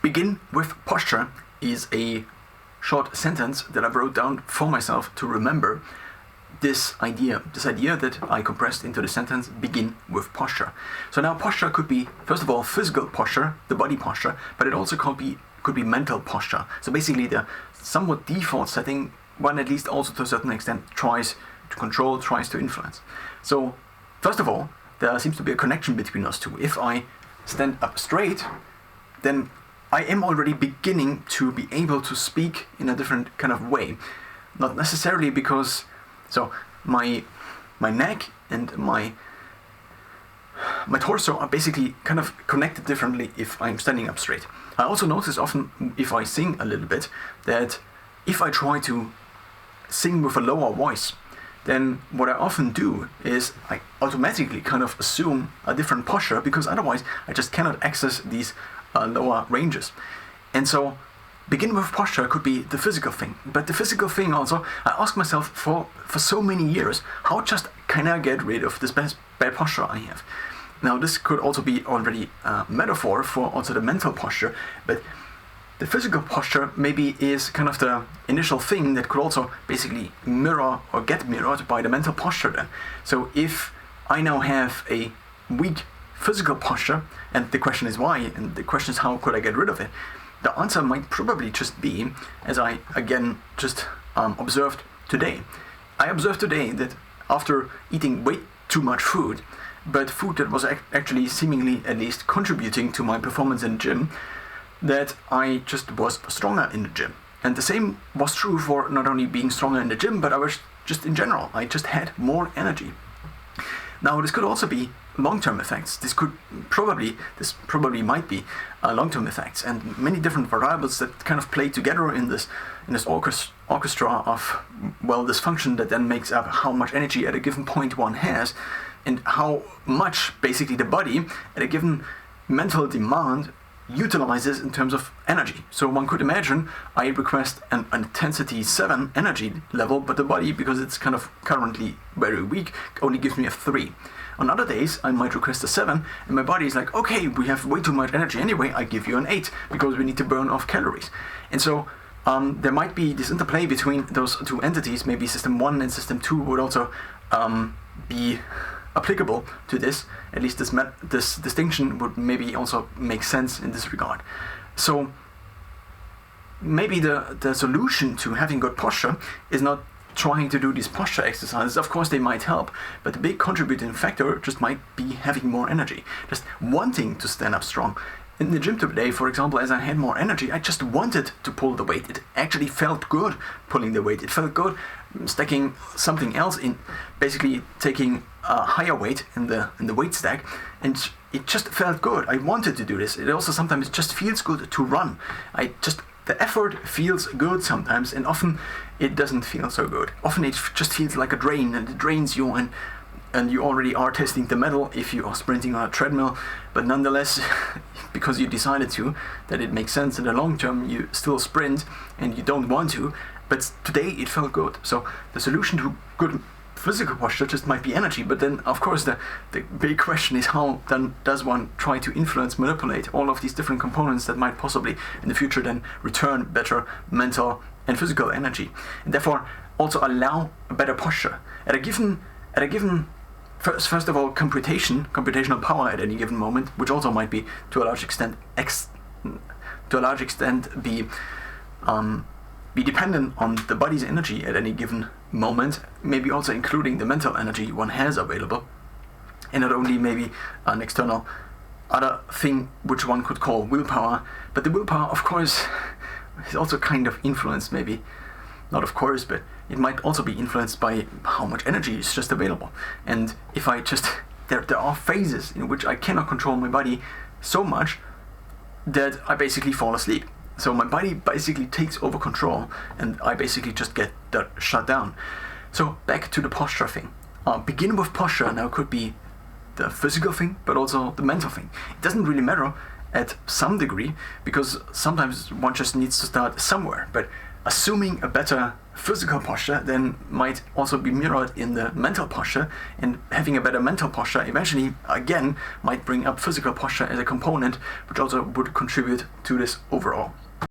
begin with posture is a short sentence that I wrote down for myself to remember this idea that I compressed into the sentence, begin with posture. So now posture could be, first of all, physical posture, the body posture, but it also could be mental posture. So basically the somewhat default setting, one at least also to a certain extent tries to control, tries to influence. So first of all, there seems to be a connection between those two. If I stand up straight, then I am already beginning to be able to speak in a different kind of way. Not necessarily because, so my neck and my torso are basically kind of connected differently if I'm standing up straight. I also notice often if I sing a little bit that if I try to sing with a lower voice, then what I often do is I automatically kind of assume a different posture because otherwise I just cannot access these lower ranges. And so begin with posture could be the physical thing, but the physical thing also, I ask myself for so many years, how just can I get rid of this bad posture I have? Now this could also be already a metaphor for also the mental posture, but the physical posture maybe is kind of the initial thing that could also basically mirror or get mirrored by the mental posture then. So if I now have a weak physical posture, and the question is why, and the question is how could I get rid of it? The answer might probably just be, as I again just observed today. I observed today that after eating way too much food, but food that was actually seemingly at least contributing to my performance in the gym, that I just was stronger in the gym. And the same was true for not only being stronger in the gym, but I was just in general, I just had more energy. Now this could also be long-term effects. This probably might be long-term effects, and many different variables that kind of play together in this orchestra of dysfunction that then makes up how much energy at a given point one has, and how much basically the body at a given mental demand utilizes in terms of energy. So one could imagine I request an intensity 7 energy level, but the body, because it's kind of currently very weak, only gives me a 3. On other days, I might request a 7, and my body is like, okay, we have way too much energy anyway, I give you an 8, because we need to burn off calories. And so there might be this interplay between those two entities. Maybe system 1 and system 2 would also be applicable to this. At least this distinction would maybe also make sense in this regard. So maybe the solution to having good posture is not trying to do these posture exercises. Of course they might help, but the big contributing factor just might be having more energy, just wanting to stand up strong. In the gym today, for example, as I had more energy, I just wanted to pull the weight. It actually felt good pulling the weight. It felt good stacking something else in, basically taking a higher weight in the weight stack, and it just felt good. I wanted to do this. It also sometimes just feels good to run. The effort feels good sometimes, and often it doesn't feel so good. Often it just feels like a drain, and it drains you, and you already are testing the metal if you are sprinting on a treadmill, but nonetheless, because you decided to, that it makes sense in the long term, you still sprint and you don't want to, but today it felt good. So the solution to good physical posture just might be energy, but then of course the big question is how then does one try to influence, manipulate all of these different components that might possibly in the future then return better mental and physical energy, and therefore also allow a better posture at a given first of all computational power at any given moment, which also might be to a large extent be dependent on the body's energy at any given moment, maybe also including the mental energy one has available, and not only maybe an external other thing which one could call willpower, but the willpower of course is also kind of influenced, maybe not of course, but it might also be influenced by how much energy is just available. And if I just there are phases in which I cannot control my body so much that I basically fall asleep. So my body basically takes over control, and I basically just get shut down. So back to the posture thing. Begin with posture now could be the physical thing, but also the mental thing. It doesn't really matter at some degree, because sometimes one just needs to start somewhere. But assuming a better physical posture then might also be mirrored in the mental posture, and having a better mental posture eventually again might bring up physical posture as a component, which also would contribute to this overall